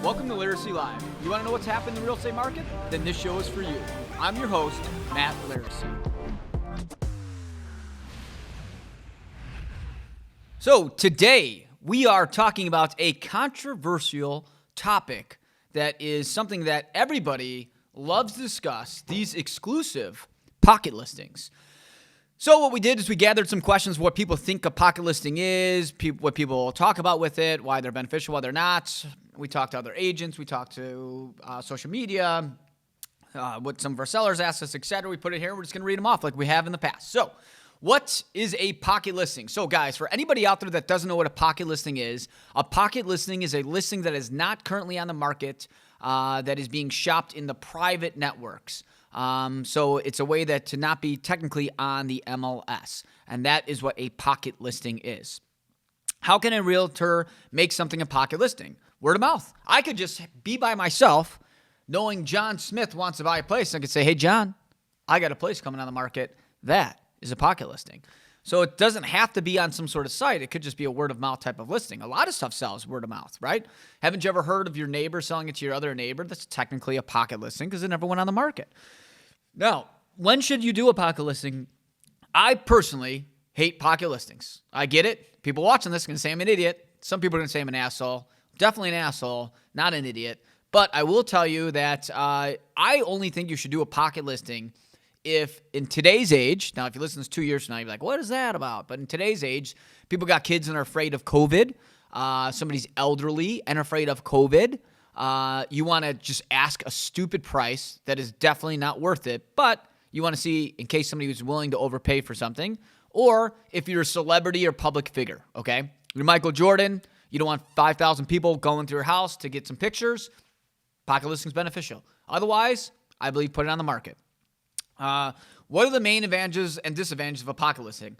Welcome to Laricy Live. You want to know what's happening in the real estate market? Then this show is for you. I'm your host, Matt Laricy. So today we are talking about a controversial topic that is something that everybody loves to discuss, these exclusive pocket listings. So what we did is we gathered some questions of what people think a pocket listing is, what people talk about with it, why they're beneficial, why they're not. We talked to other agents, we talked to social media, what some of our sellers asked us, etc. We put it here. We're just going to read them off like we have in the past. So what is a pocket listing? So guys, for anybody out there that doesn't know what a pocket listing is a listing that is not currently on the market, that is being shopped in the private networks. So it's a way that to not be technically on the MLS. And that is what a pocket listing is. How can a realtor make something a pocket listing? Word of mouth. I could just be by myself knowing John Smith wants to buy a place. I could say, hey, John, I got a place coming on the market. That is a pocket listing. So it doesn't have to be on some sort of site. It could just be a word of mouth type of listing. A lot of stuff sells word of mouth, right? Haven't you ever heard of your neighbor selling it to your other neighbor? That's technically a pocket listing because it never went on the market. Now, when should you do a pocket listing? I personally hate pocket listings. I get it. People watching this are going to say I'm an idiot. Some people are going to say I'm an asshole. Definitely an asshole, not an idiot. But I will tell you that I only think you should do a pocket listing if in today's age, now if you listen to this 2 years from now, you're like, what is that about? But in today's age, people got kids and are afraid of COVID. Somebody's elderly and afraid of COVID. You want to just ask a stupid price that is definitely not worth it, but you want to see in case somebody was willing to overpay for something, or if you're a celebrity or public figure, okay? You're Michael Jordan, you don't want 5,000 people going to your house to get some pictures, pocket listing is beneficial. Otherwise, I believe put it on the market. What are the main advantages and disadvantages of a pocket listing?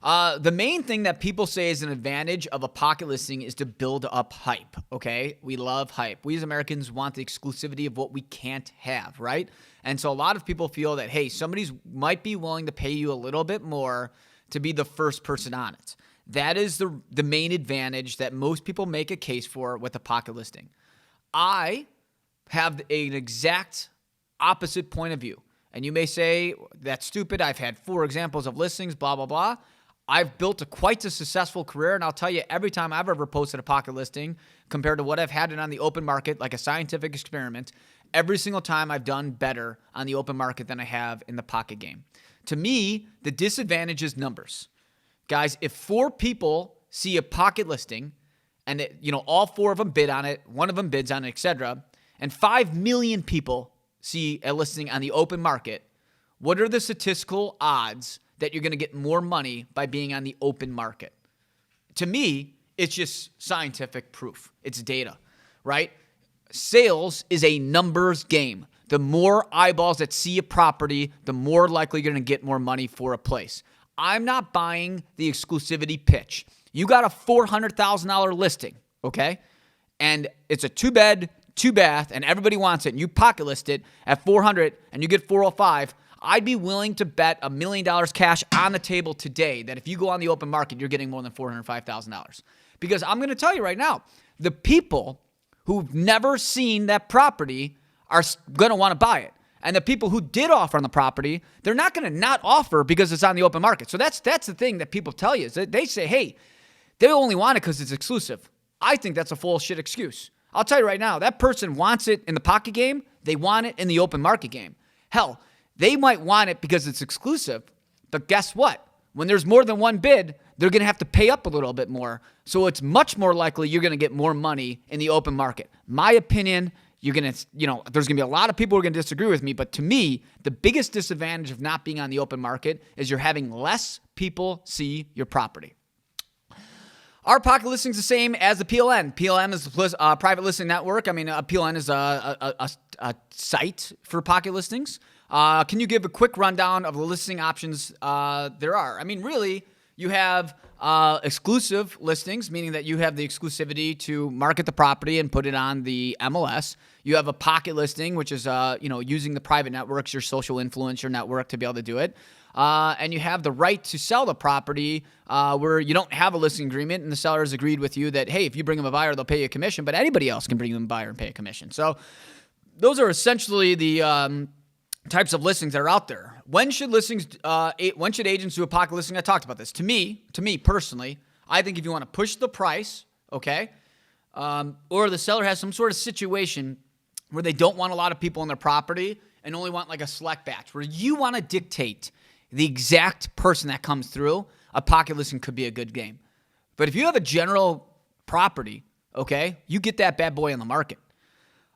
The main thing that people say is an advantage of a pocket listing is to build up hype, okay? We love hype. We as Americans want the exclusivity of what we can't have, right? And so a lot of people feel that, hey, somebody's might be willing to pay you a little bit more to be the first person on it. That is the main advantage that most people make a case for with a pocket listing. I have an exact opposite point of view. And you may say, that's stupid. I've had 4 examples of listings, blah, blah, blah. I've built quite a successful career, and I'll tell you, every time I've ever posted a pocket listing compared to what I've had it on the open market, like a scientific experiment, every single time I've done better on the open market than I have in the pocket game. To me, the disadvantage is numbers. Guys, if 4 people see a pocket listing and all 4 of them bid on it, one of them bids on it, etc., and 5 million people see a listing on the open market, what are the statistical odds that you're going to get more money by being on the open market? To me, it's just scientific proof. It's data, right? Sales is a numbers game. The more eyeballs that see a property, the more likely you're going to get more money for a place. I'm not buying the exclusivity pitch. You got a $400,000 listing, okay? And it's a 2-bed, 2-bath, and everybody wants it, and you pocket list it at $400 and you get $405, I'd be willing to bet $1 million cash on the table today that if you go on the open market, you're getting more than $405,000. Because I'm going to tell you right now, the people who've never seen that property are going to want to buy it. And the people who did offer on the property, they're not going to not offer because it's on the open market. So that's the thing that people tell you is that they say, hey, they only want it because it's exclusive. I think that's a full shit excuse. I'll tell you right now, that person wants it in the pocket game. They want it in the open market game. Hell, they might want it because it's exclusive, but guess what? When there's more than one bid, they're going to have to pay up a little bit more. So it's much more likely you're going to get more money in the open market. My opinion, there's going to be a lot of people who are going to disagree with me, but to me, the biggest disadvantage of not being on the open market is you're having less people see your property. Our pocket listing is the same as the PLN. PLN is the private listing network. I mean, a PLN is a site for pocket listings. Can you give a quick rundown of the listing options there are? I mean, really, you have exclusive listings, meaning that you have the exclusivity to market the property and put it on the MLS. You have a pocket listing, which is using the private networks, your social influencer network to be able to do it. And you have the right to sell the property where you don't have a listing agreement and the seller has agreed with you that, hey, if you bring them a buyer, they'll pay you a commission, but anybody else can bring them a buyer and pay a commission. So those are essentially the types of listings that are out there. When should agents do a pocket listing? I talked about this. To me personally, I think if you want to push the price, okay, or the seller has some sort of situation where they don't want a lot of people on their property and only want like a select batch, where you want to dictate the exact person that comes through, a pocket listing could be a good game. But if you have a general property, okay, you get that bad boy on the market.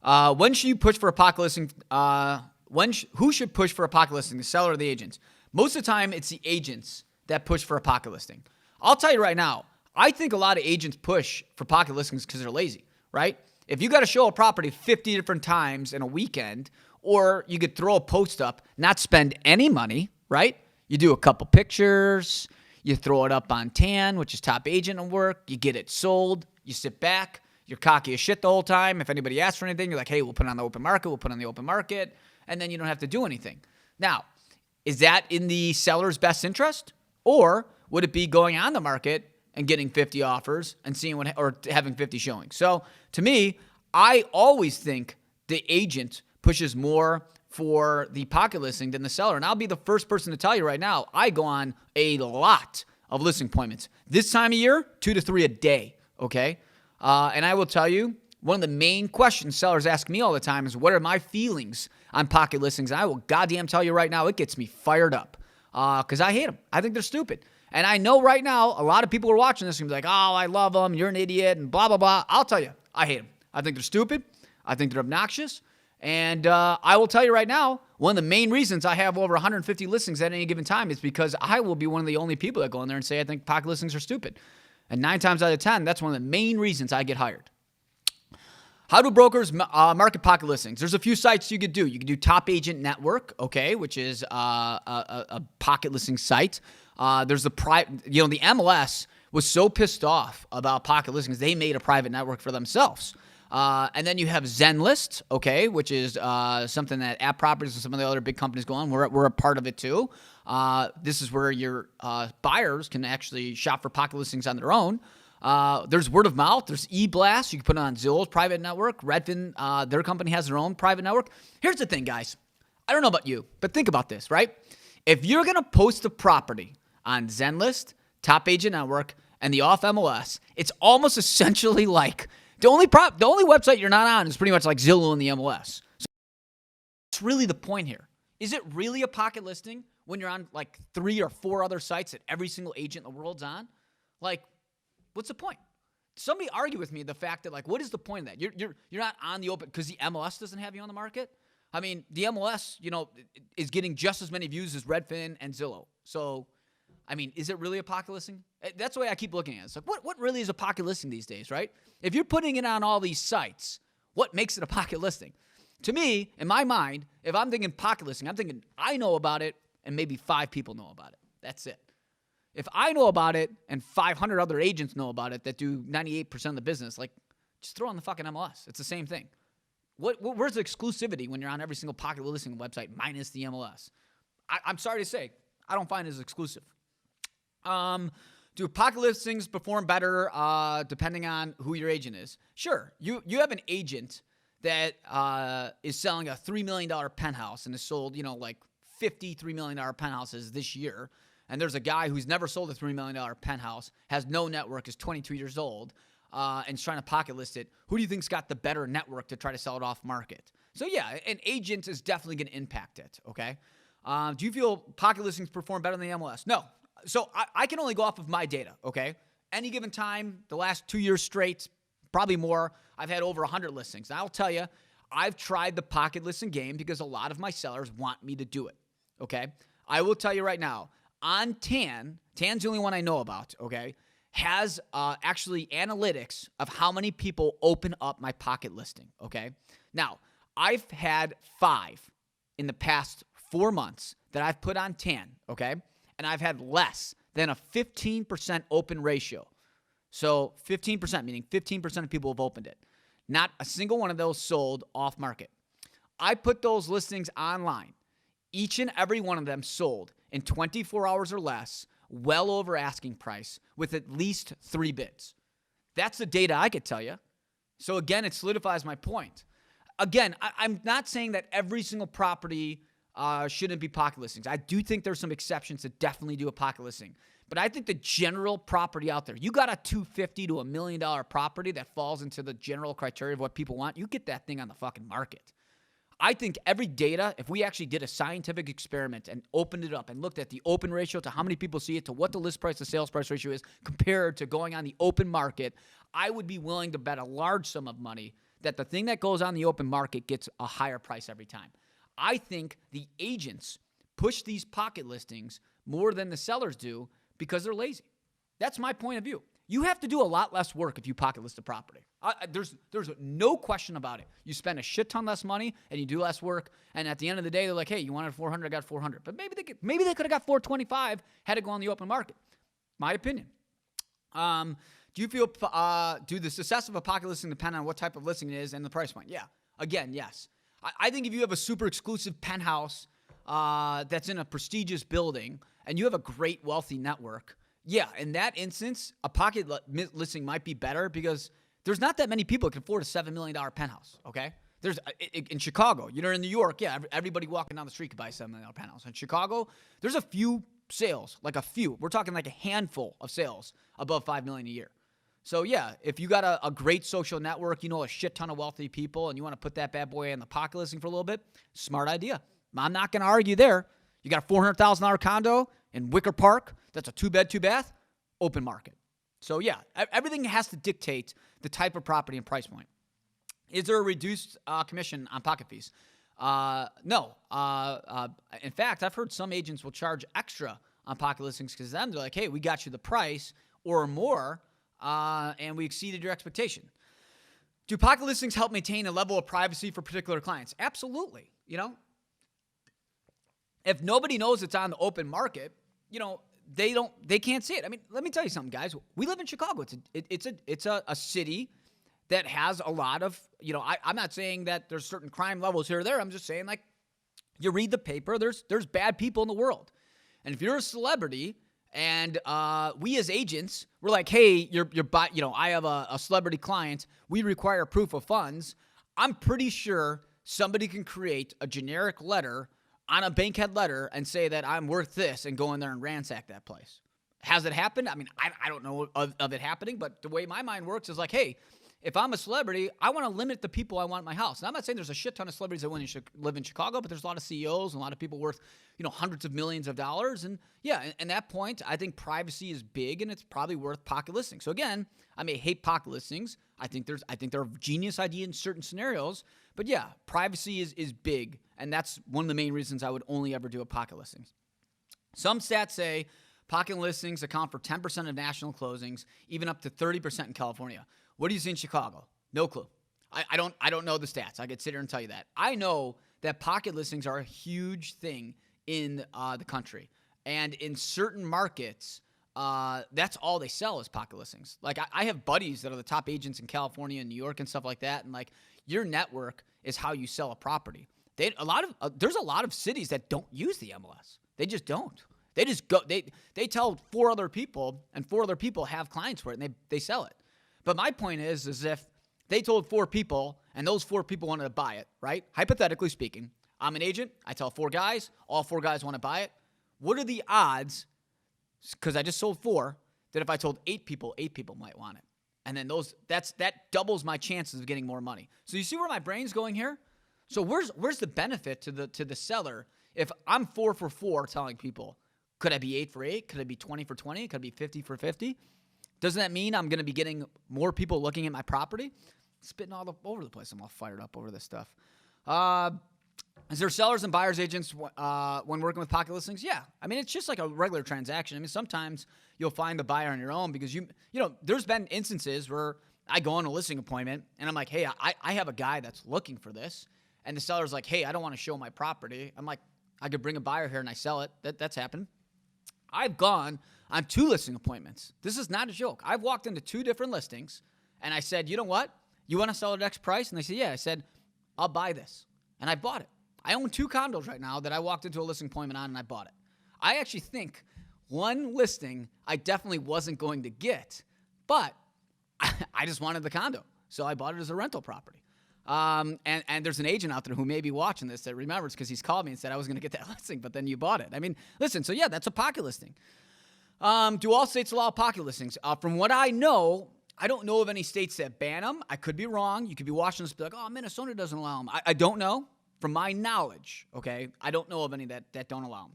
When should you push for a pocket listing? Who should push for a pocket listing, the seller or the agents? Most of the time, it's the agents that push for a pocket listing. I'll tell you right now, I think a lot of agents push for pocket listings because they're lazy, right? If you got to show a property 50 different times in a weekend, or you could throw a post up, not spend any money, right? You do a couple pictures, you throw it up on TAN, which is top agent at work, you get it sold, you sit back, you're cocky as shit the whole time. If anybody asks for anything, you're like, hey, we'll put it on the open market, and then you don't have to do anything. Now, is that in the seller's best interest? Or would it be going on the market and getting 50 offers and seeing or having 50 showings? So to me, I always think the agent pushes more for the pocket listing than the seller. And I'll be the first person to tell you right now, I go on a lot of listing appointments. This time of year, 2 to 3 a day, okay? And I will tell you, one of the main questions sellers ask me all the time is, what are my feelings on pocket listings? And I will goddamn tell you right now, it gets me fired up because I hate them. I think they're stupid. And I know right now, a lot of people are watching this and be like, oh, I love them, you're an idiot, and blah, blah, blah. I'll tell you, I hate them. I think they're stupid. I think they're obnoxious. And I will tell you right now, one of the main reasons I have over 150 listings at any given time is because I will be one of the only people that go in there and say, I think pocket listings are stupid. And 9 times out of 10, that's one of the main reasons I get hired. How do brokers market pocket listings? There's a few sites you could do. You could do Top Agent Network, okay, which is a pocket listing site. There's the MLS was so pissed off about pocket listings, they made a private network for themselves. And then you have Zenlist, okay, which is something that App Properties and some of the other big companies go on. We're a part of it too. This is where your buyers can actually shop for pocket listings on their own. There's word of mouth. There's eBlast. You can put it on Zillow's private network. Redfin, their company has their own private network. Here's the thing, guys. I don't know about you, but think about this, right? If you're going to post a property on Zenlist, Top Agent Network, and the off MLS, it's almost essentially like the only website you're not on is pretty much like Zillow and the MLS. So that's really the point here. Is it really a pocket listing when you're on like 3 or 4 other sites that every single agent in the world's on? Like, what's the point? Somebody argue with me the fact that, like, what is the point of that? You're not on the open because the MLS doesn't have you on the market. I mean, the MLS, is getting just as many views as Redfin and Zillow. So, I mean, is it really a pocket listing? That's the way I keep looking at it. It's like, what really is a pocket listing these days, right? If you're putting it on all these sites, what makes it a pocket listing? To me, in my mind, if I'm thinking pocket listing, I'm thinking I know about it and maybe 5 people know about it. That's it. If I know about it and 500 other agents know about it that do 98% of the business, like, just throw on the fucking MLS. It's the same thing. Where's the exclusivity when you're on every single pocket listing website minus the MLS? I'm sorry to say, I don't find it as exclusive. Do pocket listings perform better depending on who your agent is? Sure. You have an agent that is selling a $3 million penthouse and has sold, like 50 $3 million penthouses this year. And there's a guy who's never sold a $3 million penthouse, has no network, is 22 years old, and is trying to pocket list it. Who do you think's got the better network to try to sell it off market? So yeah, an agent is definitely going to impact it, okay? Do you feel pocket listings perform better than the MLS? No. So I can only go off of my data, okay? Any given time, the last 2 years straight, probably more, I've had over 100 listings. And I'll tell you, I've tried the pocket listing game because a lot of my sellers want me to do it, okay? I will tell you right now, on TAN's the only one I know about, okay, has actually analytics of how many people open up my pocket listing, okay? Now, I've had 5 in the past 4 months that I've put on TAN, okay? And I've had less than a 15% open ratio. So 15%, meaning 15% of people have opened it. Not a single one of those sold off market. I put those listings online. Each and every one of them sold in 24 hours or less, well over asking price, with at least 3 bids. That's the data I could tell you. So again, it solidifies my point. Again, I'm not saying that every single property shouldn't be pocket listings. I do think there's some exceptions that definitely do a pocket listing. But I think the general property out there, you got a $250,000 to $1 million property that falls into the general criteria of what people want, you get that thing on the fucking market. I think every data, if we actually did a scientific experiment and opened it up and looked at the open ratio to how many people see it to what the list price to sales price ratio is compared to going on the open market, I would be willing to bet a large sum of money that the thing that goes on the open market gets a higher price every time. I think the agents push these pocket listings more than the sellers do because they're lazy. That's my point of view. You have to do a lot less work if you pocket list a property. There's no question about it. You spend a shit ton less money and you do less work. And at the end of the day, they're like, hey, you wanted 400, I got 400. But maybe they could have got 425 had it go on the open market. My opinion. Do you feel, do the success of a pocket listing depend on what type of listing it is and the price point? Yeah. Again, yes. I think if you have a super exclusive penthouse that's in a prestigious building and you have a great wealthy network, yeah, in that instance, a pocket listing might be better because there's not that many people that can afford a $7 million penthouse, okay? There's in Chicago, in New York, yeah, everybody walking down the street could buy a $7 million penthouse. In Chicago, there's a few sales, like a few. We're talking like a handful of sales above $5 million a year. So, yeah, if you got a great social network, a shit ton of wealthy people, and you want to put that bad boy in the pocket listing for a little bit, smart idea. I'm not going to argue there. You got a $400,000 condo in Wicker Park, that's a 2-bed, 2-bath, open market. So, yeah, everything has to dictate the type of property and price point. Is there a reduced commission on pocket fees? No. In fact, I've heard some agents will charge extra on pocket listings because then they're like, hey, we got you the price or more, and we exceeded your expectation. Do pocket listings help maintain a level of privacy for particular clients? Absolutely. If nobody knows it's on the open market, they can't see it. I mean, let me tell you something, guys. We live in Chicago. It's a city that has a lot of, I'm not saying that there's certain crime levels here or there. I'm just saying, like, you read the paper, there's bad people in the world. And if you're a celebrity and we as agents, we're like, hey, I have a celebrity client. We require proof of funds. I'm pretty sure somebody can create a generic letter on a bankhead letter and say that I'm worth this and go in there and ransack that place. Has it happened? I mean, I don't know of it happening, but the way my mind works is like, hey, if I'm a celebrity, I want to limit the people I want in my house. And I'm not saying there's a shit ton of celebrities that live in Chicago, but there's a lot of CEOs and a lot of people worth, hundreds of millions of dollars. And yeah, and that point, I think privacy is big and it's probably worth pocket listing. So again, I may hate pocket listings. I think they're a genius idea in certain scenarios, but yeah, privacy is big. And that's one of the main reasons I would only ever do a pocket listings. Some stats say pocket listings account for 10% of national closings, even up to 30% in California. What do you see in Chicago? No clue. I don't know the stats. I could sit here and tell you that. I know that pocket listings are a huge thing in the country. And in certain markets, that's all they sell is pocket listings. Like I have buddies that are the top agents in California and New York and stuff like that. And like your network is how you sell a property. There's a lot of cities that don't use the MLS. They just don't. They just go. They tell 4 other people, and 4 other people have clients for it, and they sell it. But my point is if they told 4 people, and those 4 people wanted to buy it, right? Hypothetically speaking, I'm an agent. I tell 4 guys. All 4 guys want to buy it. What are the odds? Because I just sold 4. That if I told 8 people might want it, and then that doubles my chances of getting more money. So you see where my brain's going here? So where's the benefit to the seller if I'm 4 for 4 telling people? Could I be 8 for 8? Could I be 20 for 20? Could I be 50 for 50? Doesn't that mean I'm going to be getting more people looking at my property? Spitting all over the place. I'm all fired up over this stuff. Is there sellers and buyers agents when working with pocket listings? Yeah. I mean, it's just like a regular transaction. I mean, sometimes you'll find the buyer on your own because there's been instances where I go on a listing appointment and I'm like, hey, I have a guy that's looking for this. And the seller's like, hey, I don't want to show my property. I'm like, I could bring a buyer here and I sell it. That's happened. I've gone on 2 listing appointments. This is not a joke. I've walked into 2 different listings, and I said, you know what? You want to sell at X price? And they said, yeah. I said, I'll buy this. And I bought it. I own 2 condos right now that I walked into a listing appointment on, and I bought it. I actually think one listing I definitely wasn't going to get, but I just wanted the condo. So I bought it as a rental property. And there's an agent out there who may be watching this that remembers because he's called me and said I was going to get that listing, but then you bought it. I mean, listen, so yeah, that's a pocket listing. Do all states allow pocket listings? From what I know, I don't know of any states that ban them. I could be wrong. You could be watching this and be like, oh, Minnesota doesn't allow them. I don't know. From my knowledge, okay, I don't know of any that don't allow them.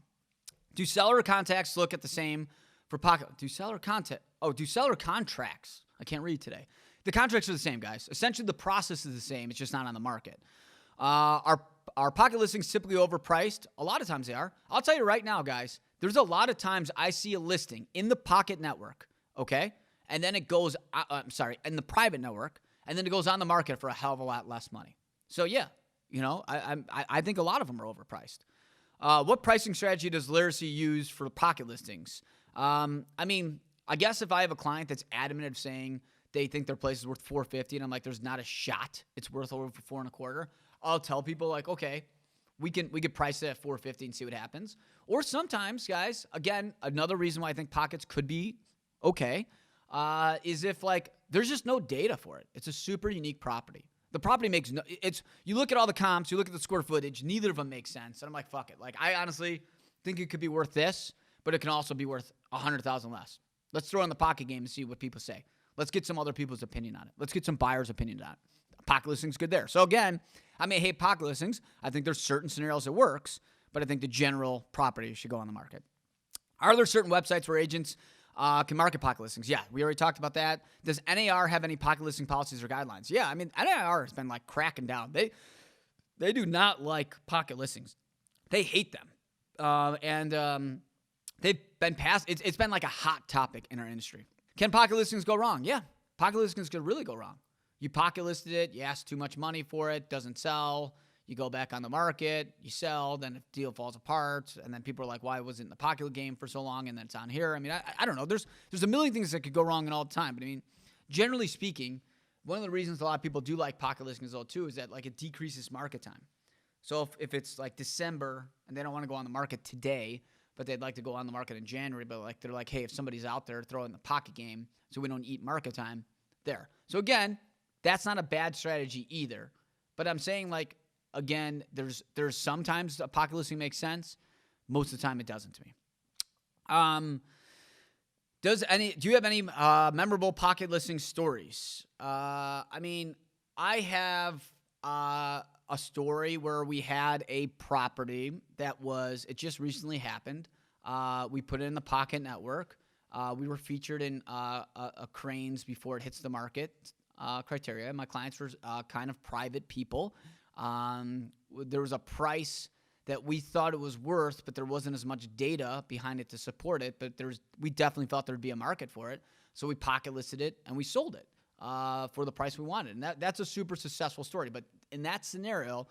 Do seller contacts look at the same for pocket? Do seller contracts? I can't read today. The contracts are the same, guys. Essentially, the process is the same. It's just not on the market. Are pocket listings typically overpriced? A lot of times they are. I'll tell you right now, guys, there's a lot of times I see a listing in the pocket network, okay, and then it goes, in the private network, and then it goes on the market for a hell of a lot less money. So, yeah, you know, I think a lot of them are overpriced. What pricing strategy does Laricy use for pocket listings? I mean, I guess if I have a client that's adamant of saying they think their place is worth $450, and I'm like, there's not a shot it's worth over $4.25, I'll tell people like, okay, we could price it at $450 and see what happens. Or sometimes, guys, again, another reason why I think pockets could be okay is if like there's just no data for it. It's a super unique property. The property makes no, you look at all the comps, you look at the square footage, neither of them make sense. And I'm like, fuck it. Like, I honestly think it could be worth this, but it can also be worth $100,000 less. Let's throw in the pocket game and see what people say. Let's get some other people's opinion on it. Let's get some buyers' opinion on it. Pocket listing's good there. So again, I may hate pocket listings. I think there's certain scenarios it works, but I think the general property should go on the market. Are there certain websites where agents can market pocket listings? Yeah, we already talked about that. Does NAR have any pocket listing policies or guidelines? Yeah, I mean, NAR has been like cracking down. They do not like pocket listings. They hate them. They've been passed. It's been like a hot topic in our industry. Can pocket listings go wrong? Yeah, pocket listings could really go wrong. You pocket listed it, you ask too much money for it, doesn't sell, you go back on the market, you sell, then the deal falls apart, and then people are like, why was it in the pocket game for so long, and then it's on here? I mean, I don't know. There's a million things that could go wrong in all the time, but I mean, generally speaking, one of the reasons a lot of people do like pocket listings though too is that like it decreases market time. So if it's like December and they don't want to go on the market today, but they'd like to go on the market in January, but like they're like, hey, if somebody's out there, throw in the pocket game so we don't eat market time there. So again, that's not a bad strategy either. But I'm saying like, again, there's sometimes a pocket listing makes sense. Most of the time it doesn't to me. Do you have any memorable pocket listing stories? I mean, I have a story where we had a property that it just recently happened. We put it in the pocket network. We were featured in a Cranes before it hits the market criteria. My clients were kind of private people. There was a price that we thought it was worth, but there wasn't as much data behind it to support it. But we definitely thought there'd be a market for it. So we pocket listed it and we sold it for the price we wanted. And that's a super successful story. But in that scenario,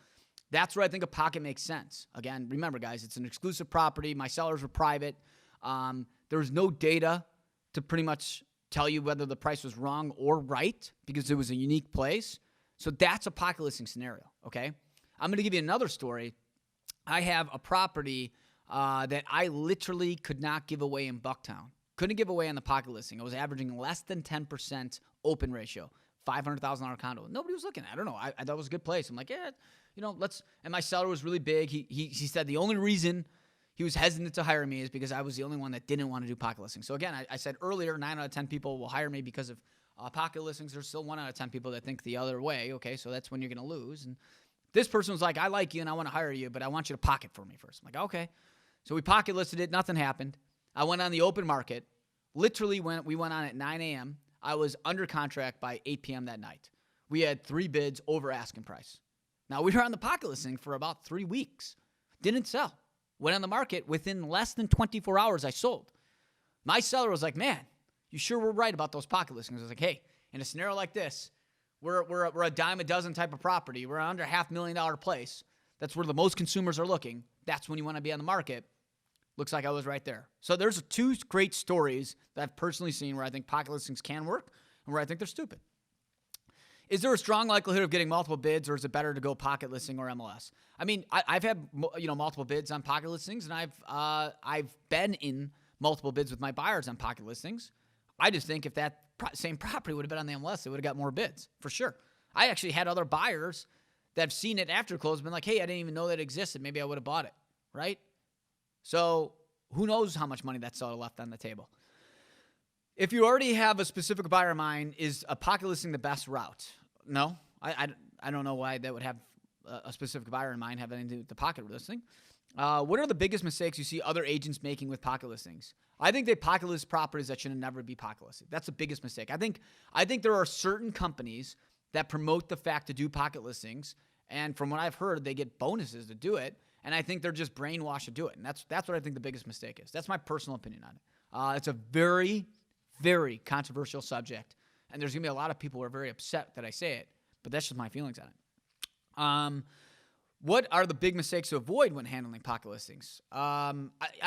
that's where I think a pocket makes sense. Again, remember, guys, it's an exclusive property. My sellers were private. There was no data to pretty much tell you whether the price was wrong or right because it was a unique place. So that's a pocket listing scenario, okay? I'm going to give you another story. I have a property that I literally could not give away in Bucktown. Couldn't give away on the pocket listing. I was averaging less than 10% open ratio, $500,000 condo. Nobody was looking at it. I don't know. I thought it was a good place. I'm like, yeah, you know, and my seller was really big. He said the only reason he was hesitant to hire me is because I was the only one that didn't want to do pocket listings. So again, I said earlier, 9 out of 10 people will hire me because of pocket listings. There's still 1 out of 10 people that think the other way. Okay, so that's when you're going to lose. And this person was like, I like you and I want to hire you, but I want you to pocket for me first. I'm like, okay. So we pocket listed it. Nothing happened. I went on the open market. Literally, when we went on at 9 a.m., I was under contract by 8 p.m. that night. We had 3 bids over asking price. Now, we were on the pocket listing for about 3 weeks. Didn't sell. Went on the market. Within less than 24 hours, I sold. My seller was like, man, you sure were right about those pocket listings. I was like, hey, in a scenario like this, we're a dime a dozen type of property. We're under $500,000 place. That's where the most consumers are looking. That's when you want to be on the market. Looks like I was right there. So there's two great stories that I've personally seen where I think pocket listings can work and where I think they're stupid. Is there a strong likelihood of getting multiple bids, or is it better to go pocket listing or MLS? I mean, I've had multiple bids on pocket listings, and I've been in multiple bids with my buyers on pocket listings. I just think if that same property would have been on the MLS, it would have got more bids for sure. I actually had other buyers that have seen it after close, been like, hey, I didn't even know that existed. Maybe I would have bought it, right? So who knows how much money that seller left on the table. If you already have a specific buyer in mind, is a pocket listing the best route? No, I don't know why that would have a specific buyer in mind have anything to do with the pocket listing. What are the biggest mistakes you see other agents making with pocket listings? I think they pocket list properties that should never be pocket listed. That's the biggest mistake. I think there are certain companies that promote the fact to do pocket listings, and from what I've heard, they get bonuses to do it, and I think they're just brainwashed to do it, and that's what I think the biggest mistake is. That's my personal opinion on it. It's a very, very controversial subject, and there's going to be a lot of people who are very upset that I say it, but that's just my feelings on it. What are the big mistakes to avoid when handling pocket listings? I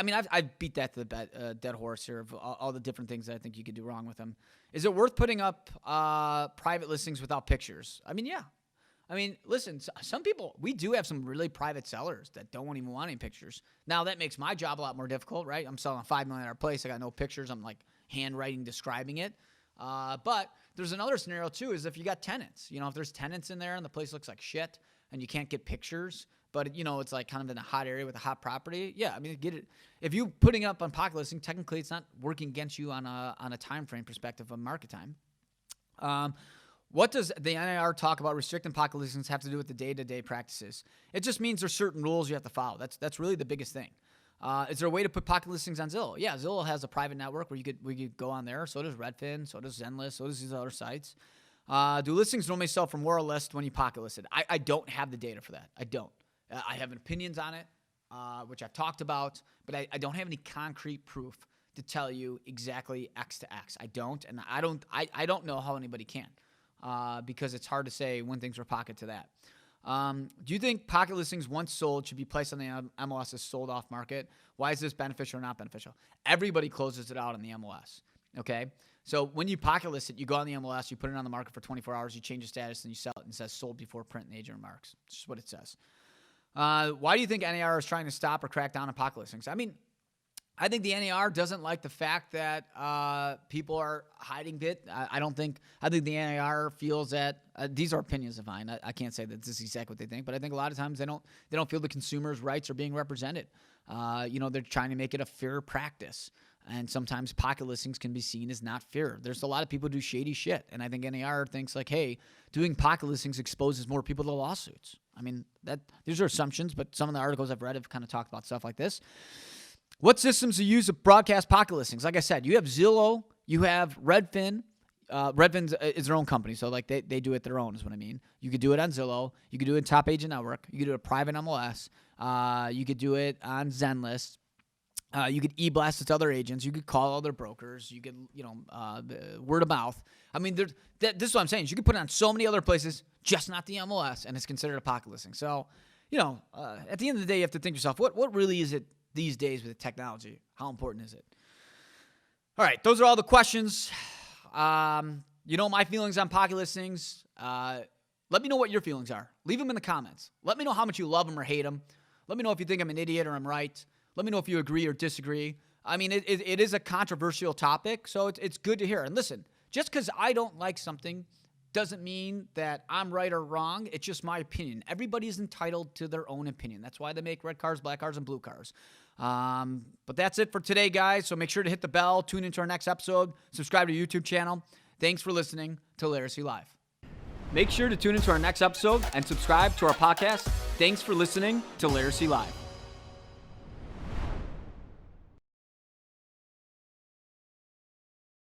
mean, I've beat that to the dead horse here of all the different things that I think you could do wrong with them. Is it worth putting up private listings without pictures? I mean, yeah. I mean, listen, some people, we do have some really private sellers that don't even want any pictures. Now, that makes my job a lot more difficult, right? I'm selling a $5 million place. I got no pictures. I'm like handwriting, describing it. But there's another scenario, too, is if you got tenants. If there's tenants in there and the place looks like shit and you can't get pictures, but, it's like kind of in a hot area with a hot property. Yeah, I mean, get it. If you putting up on pocket listing, technically it's not working against you on a time frame perspective of market time. What does the NAR talk about restricting pocket listings have to do with the day-to-day practices? It just means there's certain rules you have to follow. That's really the biggest thing. Is there a way to put pocket listings on Zillow? Yeah, Zillow has a private network where we could go on there. So does Redfin. So does Zenlist. So does these other sites. Do listings normally sell for more or less when you pocket listed? I don't have the data for that. I don't. I have opinions on it, which I've talked about, but I don't have any concrete proof to tell you exactly X to X. I don't, and I don't know how anybody can. Because it's hard to say when things are pocket to that. Do you think pocket listings once sold should be placed on the MLS as sold off market? Why is this beneficial or not beneficial? Everybody closes it out on the MLS, okay? So when you pocket list it, you go on the MLS, you put it on the market for 24 hours, you change the status, and you sell it, and it says sold before print and agent remarks. It's just what it says. Why do you think NAR is trying to stop or crack down on pocket listings? I mean, I think the NAR doesn't like the fact that people are hiding it. I think the NAR feels that these are opinions of mine. I can't say that this is exactly what they think, but I think a lot of times they don't feel the consumers' rights are being represented. They're trying to make it a fair practice, and sometimes pocket listings can be seen as not fair. There's a lot of people who do shady shit, and I think NAR thinks like, hey, doing pocket listings exposes more people to lawsuits. I mean, these are assumptions, but some of the articles I've read have kind of talked about stuff like this. What systems do you use to broadcast pocket listings? Like I said, you have Zillow, you have Redfin. Redfin is their own company, so like they do it their own is what I mean. You could do it on Zillow. You could do it in Top Agent Network. You could do it private MLS. You could do it on Zenlist. You could e-blast it to other agents. You could call other brokers. You could, word of mouth. I mean, this is what I'm saying. You could put it on so many other places, just not the MLS, and it's considered a pocket listing. So, at the end of the day, you have to think to yourself, what really is it these days with the technology? How important is it? All right, those are all the questions. My feelings on pocket listings. Let me know what your feelings are. Leave them in the comments. Let me know how much you love them or hate them. Let me know if you think I'm an idiot or I'm right. Let me know if you agree or disagree. I mean, it is a controversial topic, so it's good to hear. And listen, just because I don't like something doesn't mean that I'm right or wrong. It's just my opinion. Everybody's entitled to their own opinion. That's why they make red cars, black cars, and blue cars. But that's it for today, guys. So make sure to hit the bell, tune into our next episode, subscribe to our YouTube channel. Thanks for listening to Laricy Live. Make sure to tune into our next episode and subscribe to our podcast. Thanks for listening to Laricy Live.